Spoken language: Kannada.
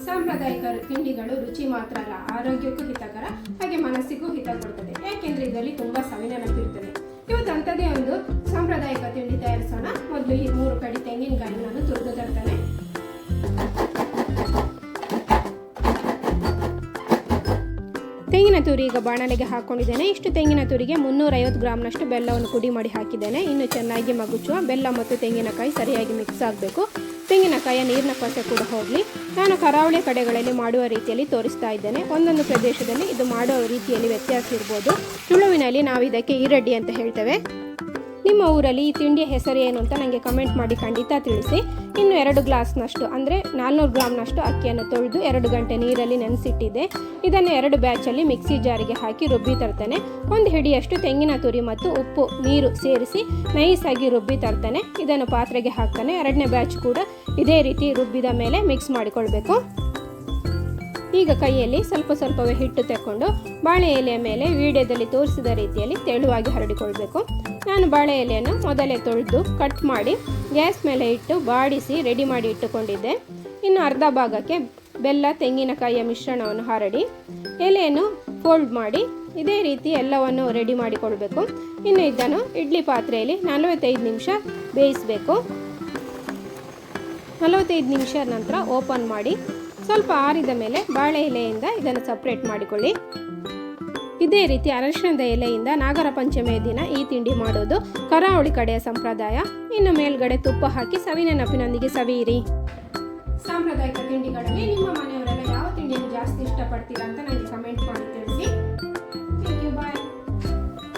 ಸಾಂಪ್ರದಾಯಿಕ ತಿಂಡಿಗಳು ರುಚಿ ಮಾತ್ರ ಅಲ್ಲ, ಆರೋಗ್ಯಕ್ಕೂ ಹಿತಕರ, ಹಾಗೆ ಮನಸ್ಸಿಗೂ ಹಿತ ಕೊಡ್ತದೆ. ಯಾಕೆಂದ್ರೆ ಇದರಲ್ಲಿ ತುಂಬಾ ಸವಿನ ನೆನಪಿರ್ತದೆ. ಇವತ್ತು ಅಂಥದ್ದೇ ಒಂದು ಸಾಂಪ್ರದಾಯಿಕ ತಿಂಡಿ ತಯಾರಿಸೋಣ. ಮೊದಲು ಈ 3 ಕಡಿ ತೆಂಗಿನಕಾಯಿ ನಾನು ತುರಿದು ತರ್ತೇನೆ. ತೆಂಗಿನ ತುರಿ ಈಗ ಬಾಣಲೆಗೆ ಹಾಕೊಂಡಿದ್ದೇನೆ. ಇಷ್ಟು ತೆಂಗಿನ ತುರಿಗೆ 350 ಗ್ರಾಮ್ನಷ್ಟು ಬೆಲ್ಲವನ್ನು ಪುಡಿ ಮಾಡಿ ಹಾಕಿದ್ದೇನೆ. ಇನ್ನು ಚೆನ್ನಾಗಿ ಮಗುಚುವ ಬೆಲ್ಲ ಮತ್ತು ತೆಂಗಿನಕಾಯಿ ಸರಿಯಾಗಿ ಮಿಕ್ಸ್ ಆಗಬೇಕು. ತೆಂಗಿನಕಾಯಿಯ ನೀರಿನ ಪಸೆ ಕೂಡ ಹೋಗಲಿ. ನಾನು ಕರಾವಳಿ ಕಡೆಗಳಲ್ಲಿ ಮಾಡುವ ರೀತಿಯಲ್ಲಿ ತೋರಿಸ್ತಾ ಇದ್ದೇನೆ. ಒಂದೊಂದು ಪ್ರದೇಶದಲ್ಲಿ ಇದು ಮಾಡುವ ರೀತಿಯಲ್ಲಿ ವ್ಯತ್ಯಾಸ ಇರ್ಬೋದು. ತುಳುವಿನಲ್ಲಿ ನಾವು ಇದಕ್ಕೆ ಈರಡ್ಡಿ ಅಂತ ಹೇಳ್ತೇವೆ. ನಿಮ್ಮ ಊರಲ್ಲಿ ಈ ತಿಂಡಿಯ ಹೆಸರು ಏನು ಅಂತ ನನಗೆ ಕಮೆಂಟ್ ಮಾಡಿ ಖಂಡಿತ ತಿಳಿಸಿ. ಇನ್ನು 2 ಗ್ಲಾಸ್ನಷ್ಟು ಅಂದರೆ 400 ಗ್ರಾಮ್ನಷ್ಟು ಅಕ್ಕಿಯನ್ನು ತೊಳೆದು 2 ಗಂಟೆ ನೀರಲ್ಲಿ ನೆನೆಸಿಟ್ಟಿದ್ದೆ. ಇದನ್ನು 2 ಬ್ಯಾಚಲ್ಲಿ ಮಿಕ್ಸಿ ಜಾರಿಗೆ ಹಾಕಿ ರುಬ್ಬಿ ತರ್ತೇನೆ. 1 ಹಿಡಿಯಷ್ಟು ತೆಂಗಿನ ತುರಿ ಮತ್ತು ಉಪ್ಪು ನೀರು ಸೇರಿಸಿ ನೈಸಾಗಿ ರುಬ್ಬಿ ತರ್ತೇನೆ. ಇದನ್ನು ಪಾತ್ರೆಗೆ ಹಾಕ್ತಾನೆ. 2ನೇ ಬ್ಯಾಚ್ ಕೂಡ ಇದೇ ರೀತಿ ರುಬ್ಬಿದ ಮೇಲೆ ಮಿಕ್ಸ್ ಮಾಡಿಕೊಳ್ಬೇಕು. ಈಗ ಕೈಯಲ್ಲಿ ಸ್ವಲ್ಪ ಸ್ವಲ್ಪವೇ ಹಿಟ್ಟು ತೆಕ್ಕೊಂಡು ಬಾಳೆ ಎಲೆಯ ಮೇಲೆ ವಿಡಿಯೋದಲ್ಲಿ ತೋರಿಸಿದ ರೀತಿಯಲ್ಲಿ ತೆಳುವಾಗಿ ಹರಡಿಕೊಳ್ಬೇಕು. ನಾನು ಬಾಳೆ ಎಲೆಯನ್ನು ಮೊದಲೇ ತೊಳೆದು ಕಟ್ ಮಾಡಿ ಗ್ಯಾಸ್ ಮೇಲೆ ಇಟ್ಟು ಬಾಡಿಸಿ ರೆಡಿ ಮಾಡಿ ಇಟ್ಟುಕೊಂಡಿದ್ದೆ. ಇನ್ನು ಅರ್ಧ ಭಾಗಕ್ಕೆ ಬೆಲ್ಲ ತೆಂಗಿನಕಾಯಿಯ ಮಿಶ್ರಣವನ್ನು ಹರಡಿ ಎಲೆಯನ್ನು ಫೋಲ್ಡ್ ಮಾಡಿ ಇದೇ ರೀತಿ ಎಲ್ಲವನ್ನು ರೆಡಿ ಮಾಡಿಕೊಳ್ಬೇಕು. ಇನ್ನು ಇದನ್ನು ಇಡ್ಲಿ ಪಾತ್ರೆಯಲ್ಲಿ 45 ನಿಮಿಷ ಬೇಯಿಸಬೇಕು. 45 ನಿಮಿಷ ನಂತರ ಓಪನ್ ಮಾಡಿ ಸ್ವಲ್ಪ ಆರಿದ ಮೇಲೆ ಬಾಳೆ ಎಲೆಯಿಂದ ಇದನ್ನು ಸಪ್ರೇಟ್ ಮಾಡಿಕೊಳ್ಳಿ. ಇದೇ ರೀತಿ ಅರಶಿಣದ ಎಲೆಯಿಂದ ನಾಗರ ಪಂಚಮಿಯ ದಿನ ಈ ತಿಂಡಿ ಮಾಡೋದು ಕರಾವಳಿ ಕಡೆಯ ಸಂಪ್ರದಾಯ. ಇನ್ನು ಮೇಲ್ಗಡೆ ತುಪ್ಪ ಹಾಕಿ ಸವಿನೆನಪಿನೊಂದಿಗೆ ಸವಿಯಿರಿ. ಸಾಂಪ್ರದಾಯಿಕ ತಿಂಡಿಗಳಲ್ಲಿ ನಿಮ್ಮ ಮನೆಯವರೆಲ್ಲ ಯಾವ ತಿಂಡಿಯನ್ನು ಜಾಸ್ತಿ ಇಷ್ಟಪಡ್ತೀರಾ ಅಂತ ನನಗೆ ಕಮೆಂಟ್ ಮಾಡಿ.